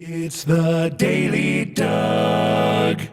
It's the Daily Doug.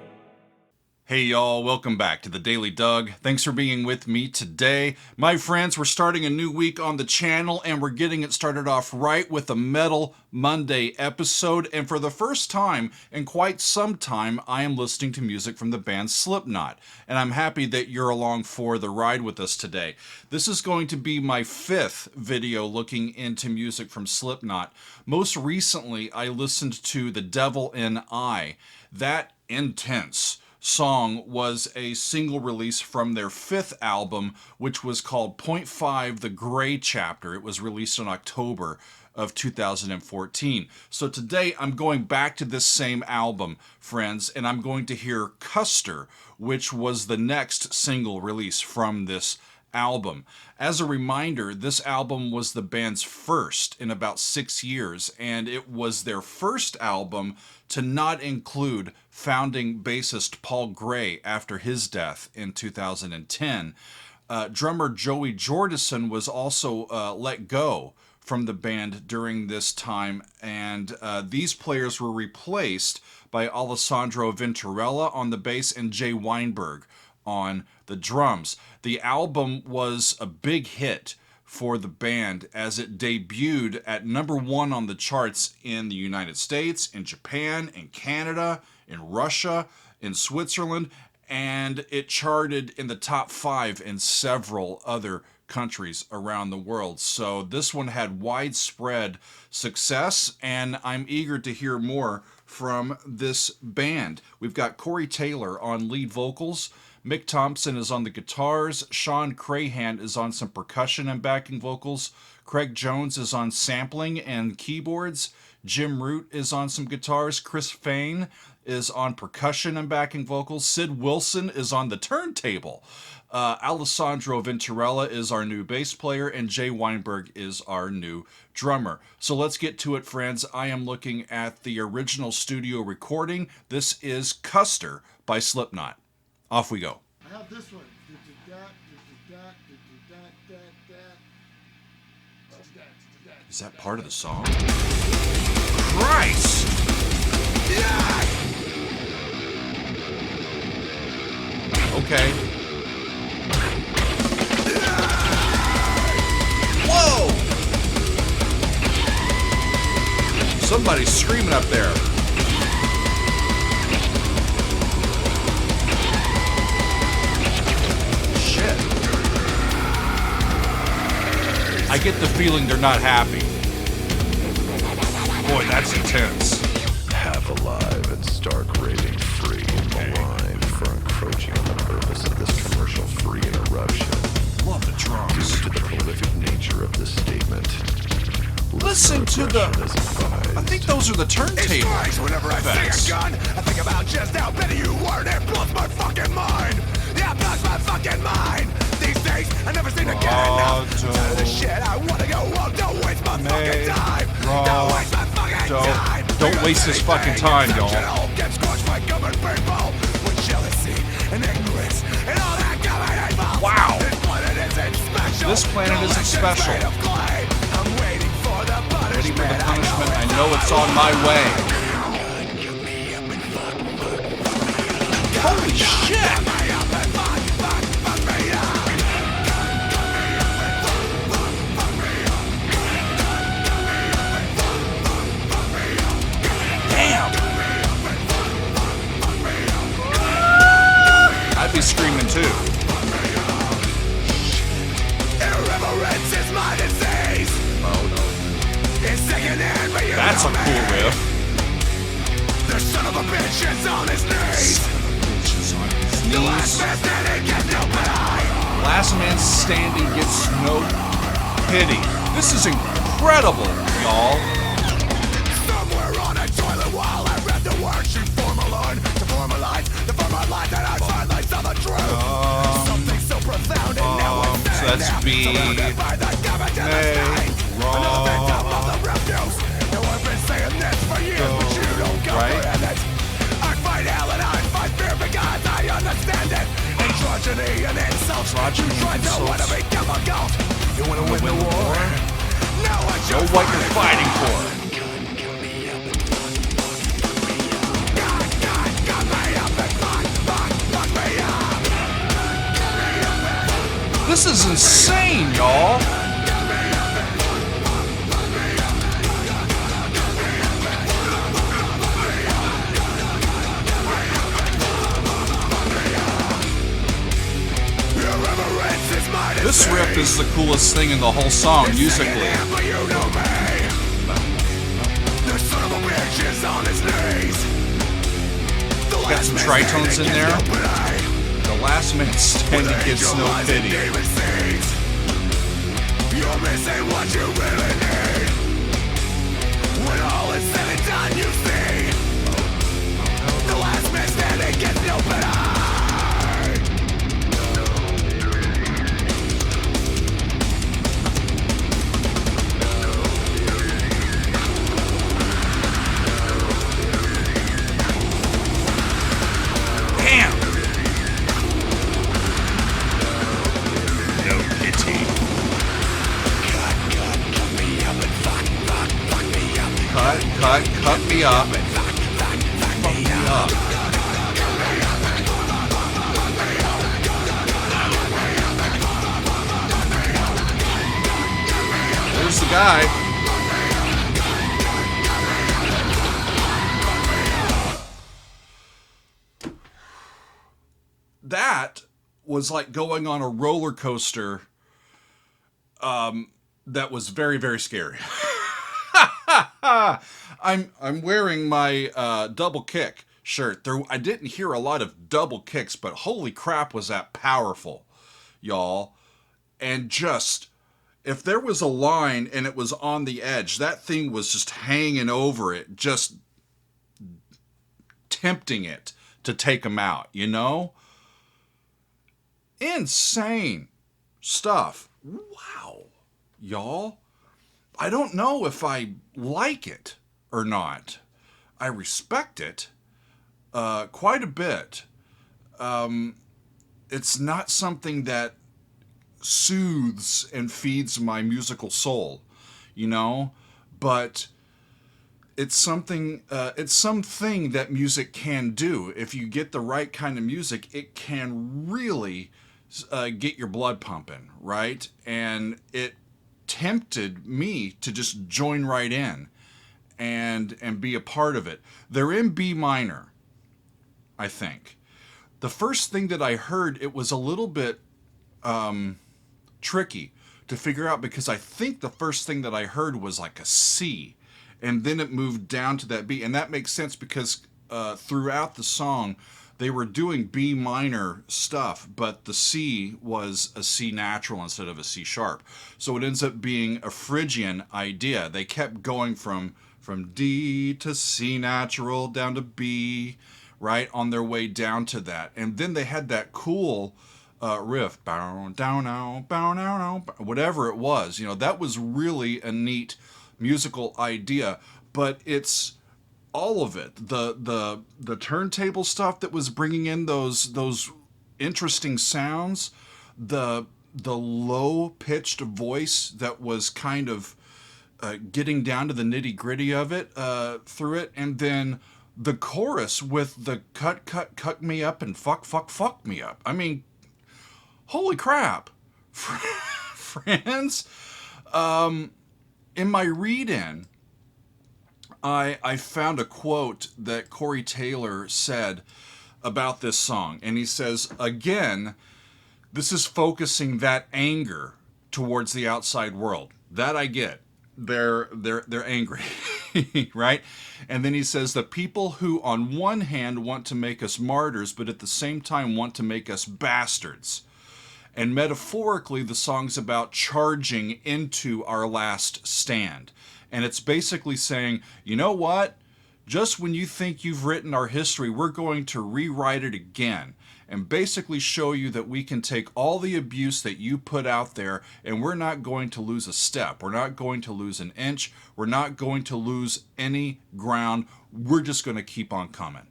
Hey y'all, welcome back to the Daily Doug. Thanks for being with me today. My friends, we're starting a new week on the channel and we're getting it started off right with a Metal Monday episode. And for the first time in quite some time, I am listening to music from the band Slipknot. And I'm happy that you're along for the ride with us today. This is going to be my fifth video looking into music from Slipknot. Most recently, I listened to The Devil in I. That intense song was a single release from their fifth album, which was called .5 The Gray Chapter. It was released in October of 2014. So today I'm going back to this same album, friends, and I'm going to hear Custer, which was the next single release from this album. As a reminder, this album was the band's first in about 6 years, and it was their first album to not include founding bassist Paul Gray after his death in 2010. Drummer Joey Jordison was also let go from the band during this time, and these players were replaced by Alessandro Venturella on the bass and Jay Weinberg on the drums. The album was a big hit for the band as it debuted at #1 on the charts in the United States, in Japan, in Canada, in Russia, in Switzerland, and it charted in the top 5 in several other countries around the world. So this one had widespread success, and I'm eager to hear more from this band. We've got Corey Taylor on lead vocals, Mick Thompson is on the guitars, Sean Crahan is on some percussion and backing vocals, Craig Jones is on sampling and keyboards, Jim Root is on some guitars, Chris Fain is on percussion and backing vocals, Sid Wilson is on the turntable, Alessandro Venturella is our new bass player, and Jay Weinberg is our new drummer. So let's get to it, friends. I am looking at the original studio recording. This is Custer by Slipknot. Off we go. I have this one. Is that part of the song? Christ! Okay. Whoa! Somebody's screaming up there. I get the feeling they're not happy. Boy, that's intense. Half alive and stark raving free, maligned for encroaching on the purpose of this commercial-free interruption. Love the drums. Due to the prolific nature of this statement. Listen to the... I think those are the turntable whenever I see a gun, I think about just how many you were, and it blows my fucking mind. Yeah, it blows my fucking mind. These days, I never seem to get enough. None of the shit I wanna go on. Don't waste my fucking time. Don't waste my fucking time. Don't waste this fucking time, y'all. Get squashed by government people with jealousy and ignorance and all that government evil. Wow. This planet isn't special. This planet isn't special. I'm waiting for the punishment. Ready for the punishment. I know it's on my way. Holy shit! I'd be screaming too. Irreverence is my disease. Oh no. It's secondhand, but you That's a cool riff. The son of a bitch is on his knees. The last man standing gets no pity. Last man standing gets no pity. This is incredible, y'all. Somewhere on a toilet while I read the words you formalize that I finally saw the truth. Something so profound and now it's So that's B. surrounded by the government and the state. Another victim of the refuse. Now I've been saying this for years, but you don't comprehend it. I fight hell and I fight fear because I understand it. Androgyny and insults. You try to wanna become a ghost. You wanna win the war? Know what Know what you're fighting for. This is insane, y'all. This riff is the coolest thing in the whole song musically. Got some tritones in there. The last man standing gets no pity. You're missing what you really need. When all is said and done, you see, the last man standing gets no pity. Cut me up. Fuck me up. There's the guy. That was like going on a roller coaster that was very, very scary. I'm wearing my double kick shirt. I didn't hear a lot of double kicks, but holy crap was that powerful, y'all. And just, if there was a line and it was on the edge, that thing was just hanging over it, just tempting it to take them out, you know? Insane stuff. Wow, y'all. I don't know if I like it or not. I respect it quite a bit. It's not something that soothes and feeds my musical soul, you know, but it's something that music can do. If you get the right kind of music, it can really get your blood pumping, right? And it tempted me to just join right in and be a part of it. They're in B minor, I think. The first thing that I heard, it was a little bit tricky to figure out, because I think the first thing that I heard was like a C, and then it moved down to that B, and that makes sense because throughout the song they were doing B minor stuff, but the C was a C natural instead of a C sharp. So it ends up being a Phrygian idea. They kept going from D to C natural down to B, right, on their way down to that. And then they had that cool riff, bow, down, now, bow, now, whatever it was. You know, that was really a neat musical idea, but it's all of it. The turntable stuff that was bringing in those interesting sounds, the low pitched voice that was kind of getting down to the nitty gritty of it through it, and then the chorus with the cut me up and fuck me up. I mean, holy crap, friends. In my read-in, I found a quote that Corey Taylor said about this song, and he says, again, this is focusing that anger towards the outside world. That I get. They're angry, right? And then he says, the people who on one hand want to make us martyrs, but at the same time want to make us bastards. And metaphorically, the song's about charging into our last stand. And it's basically saying, you know what? Just when you think you've written our history, we're going to rewrite it again and basically show you that we can take all the abuse that you put out there, and we're not going to lose a step. We're not going to lose an inch. We're not going to lose any ground. We're just going to keep on coming.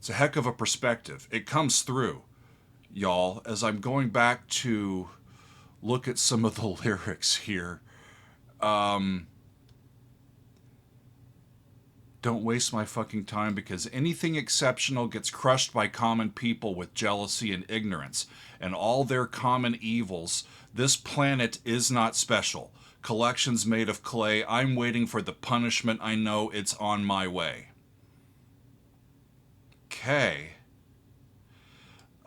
It's a heck of a perspective. It comes through, y'all, as I'm going back to look at some of the lyrics here. Don't waste my fucking time, because anything exceptional gets crushed by common people with jealousy and ignorance and all their common evils. This planet is not special. Collections made of clay. I'm waiting for the punishment. I know it's on my way. Okay.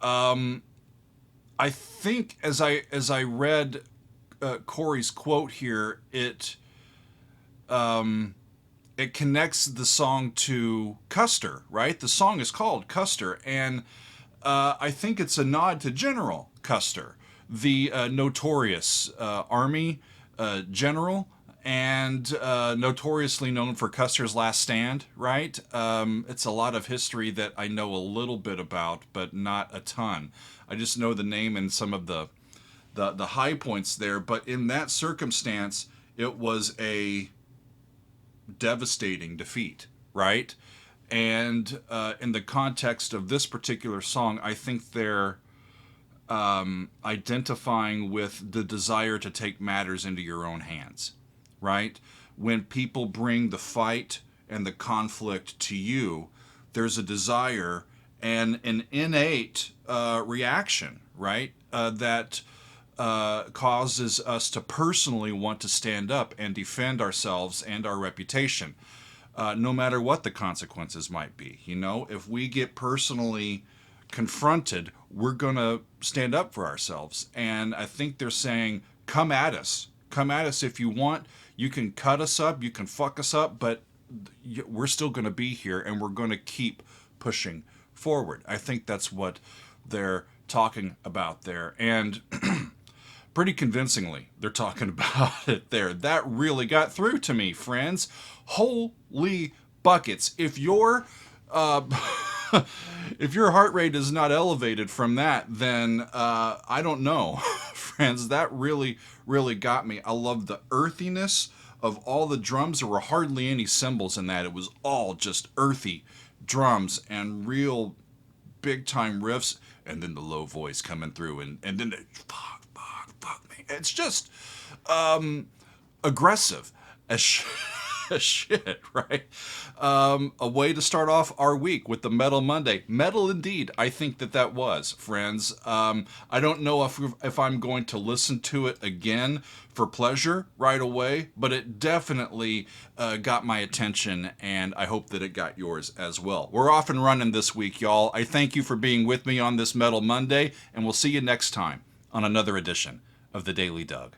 I think as I read Corey's quote here, it connects the song to Custer, right? The song is called Custer, and I think it's a nod to General Custer, the notorious Army general, and notoriously known for Custer's Last Stand, right? It's a lot of history that I know a little bit about, but not a ton. I just know the name and some of the high points there, but in that circumstance, it was a devastating defeat, right? And in the context of this particular song, I think they're identifying with the desire to take matters into your own hands, right? When people bring the fight and the conflict to you, there's a desire and an innate reaction, right? That causes us to personally want to stand up and defend ourselves and our reputation, no matter what the consequences might be. You know, if we get personally confronted, we're going to stand up for ourselves. And I think they're saying, come at us. Come at us if you want. You can cut us up, you can fuck us up, but we're still going to be here, and we're going to keep pushing forward. I think that's what they're talking about there. And pretty convincingly, they're talking about it there. That really got through to me, friends. Holy buckets. If your if your heart rate is not elevated from that, then I don't know, friends. That really, really got me. I love the earthiness of all the drums. There were hardly any cymbals in that. It was all just earthy drums and real big-time riffs, and then the low voice coming through, and then the fuck me. It's just aggressive as shit, right? A way to start off our week with the Metal Monday. Metal indeed. I think that was, friends. I don't know if I'm going to listen to it again for pleasure right away, but it definitely got my attention, and I hope that it got yours as well. We're off and running this week, y'all. I thank you for being with me on this Metal Monday, and we'll see you next time on another edition of the Daily Doug.